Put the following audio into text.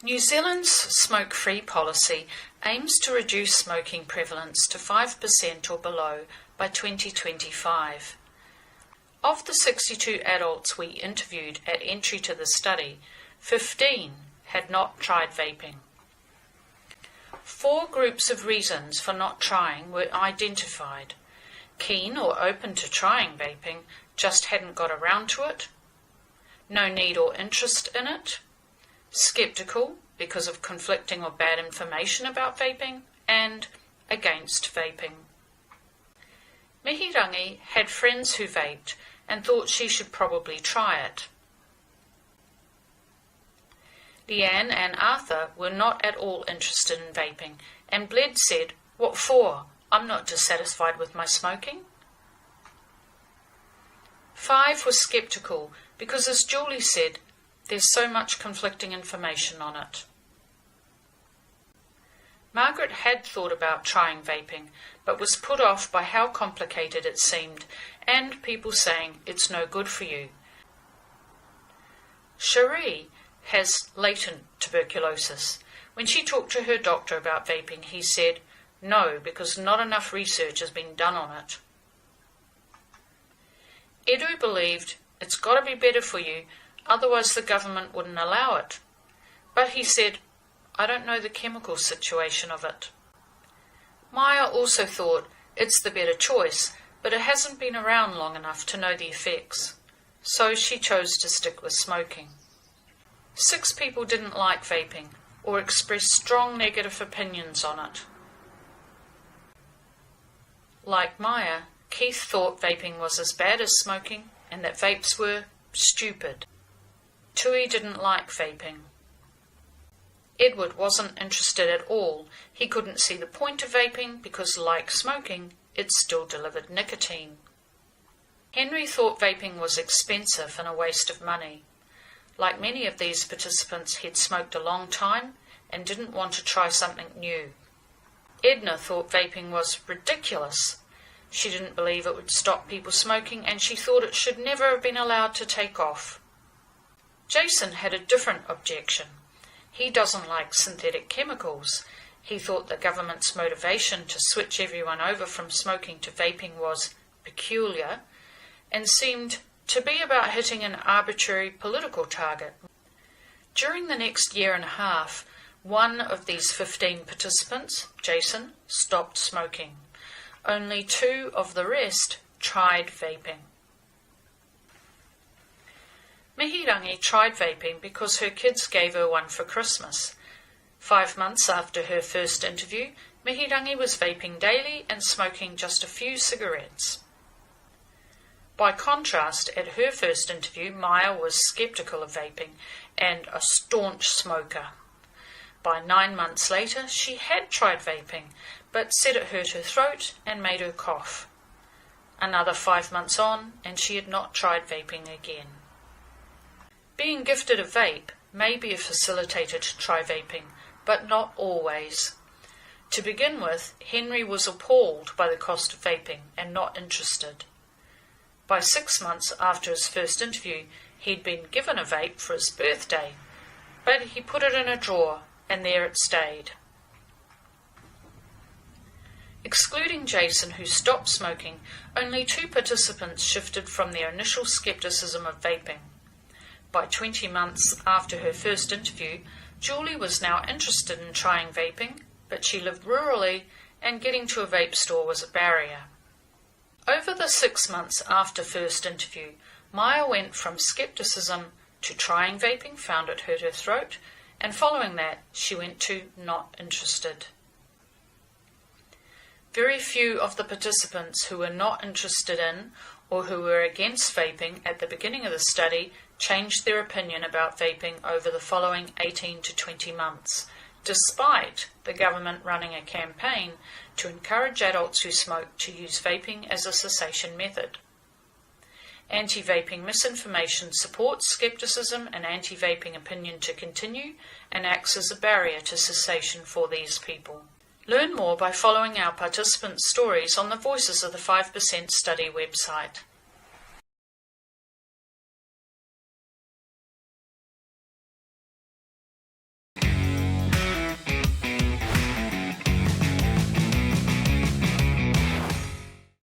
New Zealand's smoke-free policy aims to reduce smoking prevalence to 5% or below by 2025. Of the 62 adults we interviewed at entry to the study, 15 had not tried vaping. 4 groups of reasons for not trying were identified: keen or open to trying vaping, just hadn't got around to it; no need or interest in it; sceptical because of conflicting or bad information about vaping; and against vaping. Mihirangi had friends who vaped and thought she should probably try it. Leanne and Arthur were not at all interested in vaping, and Bled said, "What for? I'm not dissatisfied with my smoking." 5 were sceptical because, as Julie said, there's so much conflicting information on it. Margaret had thought about trying vaping, but was put off by how complicated it seemed, and people saying it's no good for you. Cherie has latent tuberculosis. When she talked to her doctor about vaping, he said, no, because not enough research has been done on it. Edu believed it's got to be better for you, otherwise the government wouldn't allow it. But he said, I don't know the chemical situation of it. Maya also thought it's the better choice, but it hasn't been around long enough to know the effects. So she chose to stick with smoking. 6 people didn't like vaping or expressed strong negative opinions on it. Like Maya, Keith thought vaping was as bad as smoking and that vapes were stupid. Tui didn't like vaping. Edward wasn't interested at all. He couldn't see the point of vaping because, like smoking, it still delivered nicotine. Henry thought vaping was expensive and a waste of money. Like many of these participants, he'd smoked a long time and didn't want to try something new. Edna thought vaping was ridiculous. She didn't believe it would stop people smoking, and she thought it should never have been allowed to take off. Jason had a different objection. He doesn't like synthetic chemicals. He thought the government's motivation to switch everyone over from smoking to vaping was peculiar and seemed to be about hitting an arbitrary political target. During the next year and a half, one of these 15 participants, Jason, stopped smoking. Only 2 of the rest tried vaping. Mihirangi tried vaping because her kids gave her one for Christmas. 5 months after her first interview, Mihirangi was vaping daily and smoking just a few cigarettes. By contrast, at her first interview, Maya was sceptical of vaping and a staunch smoker. By 9 months later, she had tried vaping, but said it hurt her throat and made her cough. Another 5 months on, and she had not tried vaping again. Being gifted a vape may be a facilitator to try vaping, but not always. To begin with, Henry was appalled by the cost of vaping and not interested. By 6 months after his first interview, he'd been given a vape for his birthday, but he put it in a drawer, and there it stayed. Excluding Jason, who stopped smoking, only 2 participants shifted from their initial scepticism of vaping. By 20 months after her first interview, Julie was now interested in trying vaping, but she lived rurally and getting to a vape store was a barrier. Over the 6 months after first interview, Maya went from scepticism to trying vaping, found it hurt her throat, and following that she went to not interested. Very few of the participants who were not interested in or who were against vaping at the beginning of the study changed their opinion about vaping over the following 18 to 20 months, despite the government running a campaign to encourage adults who smoke to use vaping as a cessation method. Anti-vaping misinformation supports scepticism and anti-vaping opinion to continue and acts as a barrier to cessation for these people. Learn more by following our participants' stories on the Voices of the 5% Study website.